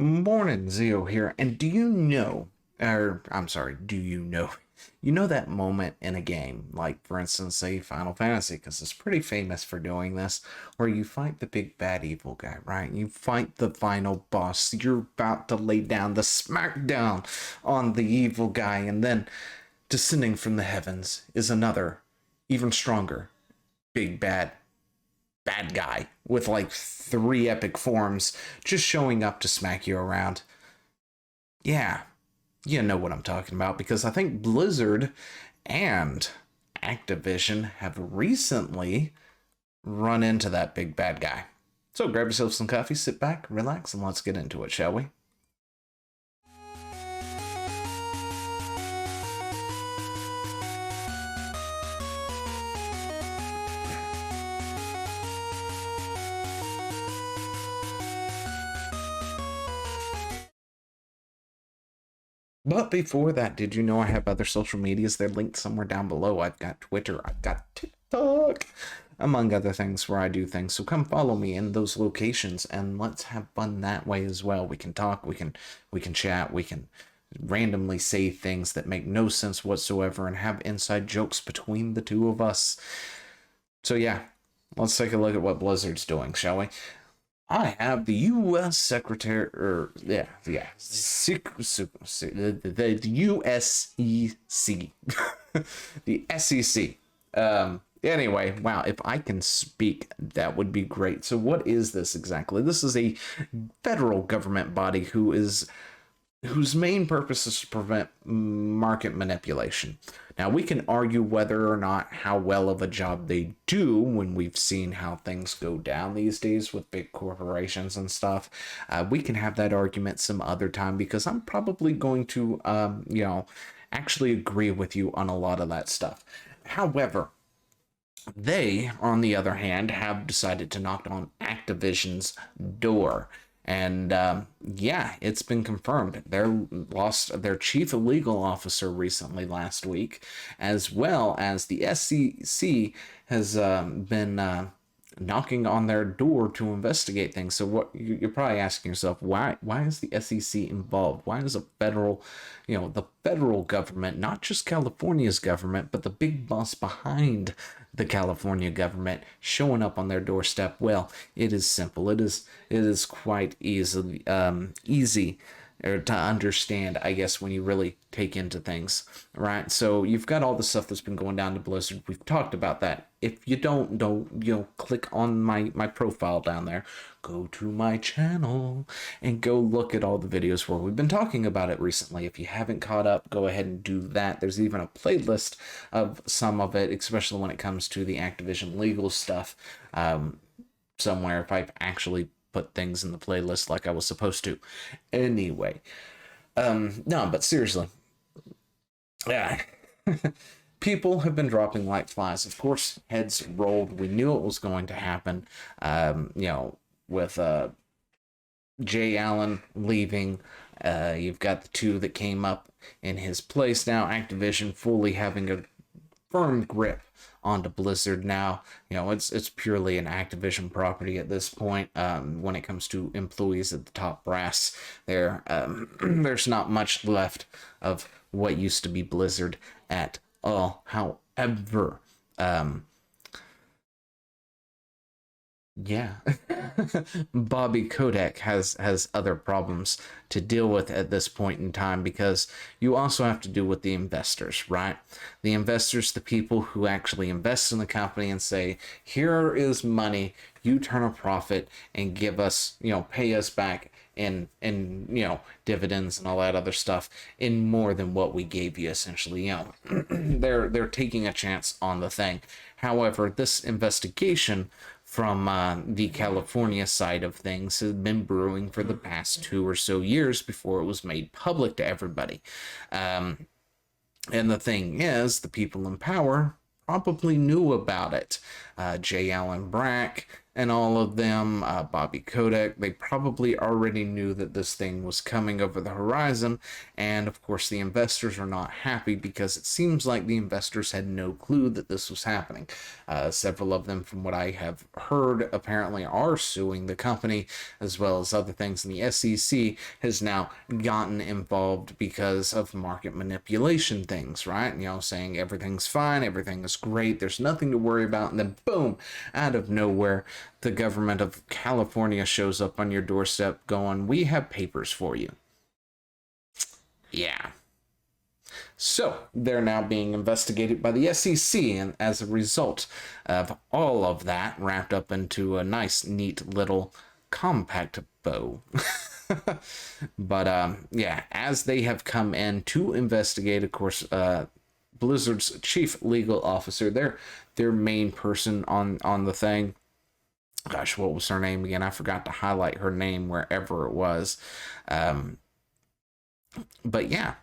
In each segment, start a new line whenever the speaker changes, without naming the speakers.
Morning, Zio here. And you know that moment in a game, like for instance, say Final Fantasy, because it's pretty famous for doing this, where you fight the big bad evil guy, right? You fight the final boss. You're about to lay down the smackdown on the evil guy, and then descending from the heavens is another, even stronger, big bad guy with like three epic forms just showing up to smack you around. Yeah, you know what I'm talking about because I think Blizzard and Activision have recently run into that big bad guy. So grab yourself some coffee, sit back, relax, and let's get into it, shall we? But before that, did you know I have other social medias? They're linked somewhere down below. I've got Twitter, I've got TikTok, among other things where I do things. So come follow me in those locations and let's have fun that way as well. We can talk, we can chat, we can randomly say things that make no sense whatsoever and have inside jokes between the two of us. So yeah, let's take a look at what Blizzard's doing, shall we? I have the U.S. Secretary, the U.S.E.C., the SEC. Anyway, wow, if I can speak, that would be great. So what is this exactly? This is a federal government body whose main purpose is to prevent market manipulation. Now, we can argue whether or not how well of a job they do when we've seen how things go down these days with big corporations and stuff. We can have that argument some other time because I'm probably going to, actually agree with you on a lot of that stuff. However, they, on the other hand, have decided to knock on Activision's door. And yeah, it's been confirmed. They lost their chief legal officer recently last week, as well as the SEC has been knocking on their door to investigate things. So what you're probably asking yourself, why is the SEC involved? Why is the federal government, not just California's government, but the big boss behind the California government showing up on their doorstep? Well, it is simple. It is quite easy or to understand, I guess, when you really take into things, right? So you've got all the stuff that's been going down to Blizzard. We've talked about that. If you don't click on my profile down there, go to my channel and go look at all the videos where we've been talking about it recently. If you haven't caught up, go ahead and do that. There's even a playlist of some of it, especially when it comes to the Activision legal stuff, somewhere, if I've actually put things in the playlist like I was supposed to. Anyway, no, but seriously, yeah. People have been dropping like flies. Of course, heads rolled. We knew it was going to happen. With Jay Allen leaving, you've got the two that came up in his place now. Activision fully having a firm grip onto Blizzard now. It's purely an Activision property at this point. When it comes to employees at the top brass, there's not much left of what used to be Blizzard at all. However, yeah, Bobby Kotick has other problems to deal with at this point in time because you also have to deal with the investors, right? The investors, the people who actually invest in the company and say, here is money, you turn a profit and give us, pay us back in dividends and all that other stuff in more than what we gave you, essentially. They're taking a chance on the thing. However, this investigation from the California side of things has been brewing for the past 2 or so years before it was made public to everybody. And the thing is, the people in power probably knew about it. J. Allen Brack, and all of them, Bobby Kotick, they probably already knew that this thing was coming over the horizon. And of course, the investors are not happy because it seems like the investors had no clue that this was happening. Several of them, from what I have heard, apparently are suing the company, as well as other things. And the SEC has now gotten involved because of market manipulation things, right? You know, saying everything's fine, everything is great, there's nothing to worry about. And then boom, out of nowhere, the government of California shows up on your doorstep going, we have papers for you. Yeah. So they're now being investigated by the SEC, and as a result of all of that wrapped up into a nice, neat little compact bow. But yeah, as they have come in to investigate, of course, Blizzard's chief legal officer, their main person on the thing. Gosh, what was her name again? I forgot to highlight her name wherever it was. But yeah,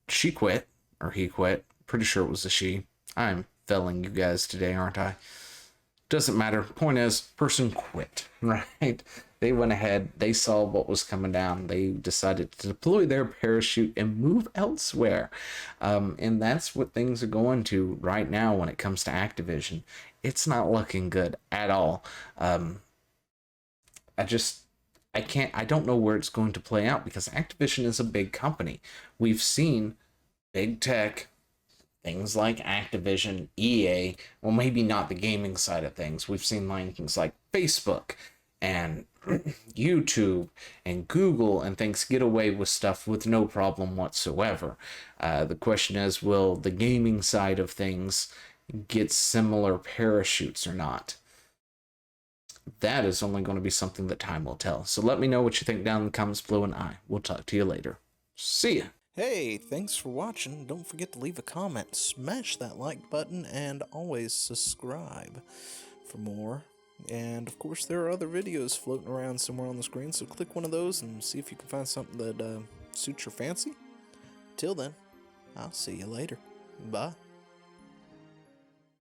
she quit, or he quit. Pretty sure it was a she. I'm failing you guys today, aren't I? Doesn't matter. Point is, person quit, right? They went ahead, they saw what was coming down, they decided to deploy their parachute and move elsewhere. And that's what things are going to right now when it comes to Activision. It's not looking good at all. I don't know where it's going to play out because Activision is a big company. We've seen big tech, things like Activision, EA, well, maybe not the gaming side of things. We've seen things like Facebook and YouTube and Google and things get away with stuff with no problem whatsoever. The question is, will the gaming side of things get similar parachutes or not? That is only going to be something that time will tell. So let me know what you think down in the comments below, and I will talk to you later. See ya.
Hey, thanks for watching. Don't forget to leave a comment, smash that like button, and always subscribe for more. And of course, there are other videos floating around somewhere on the screen, so click one of those and see if you can find something that suits your fancy. Till then, I'll see you later. Bye.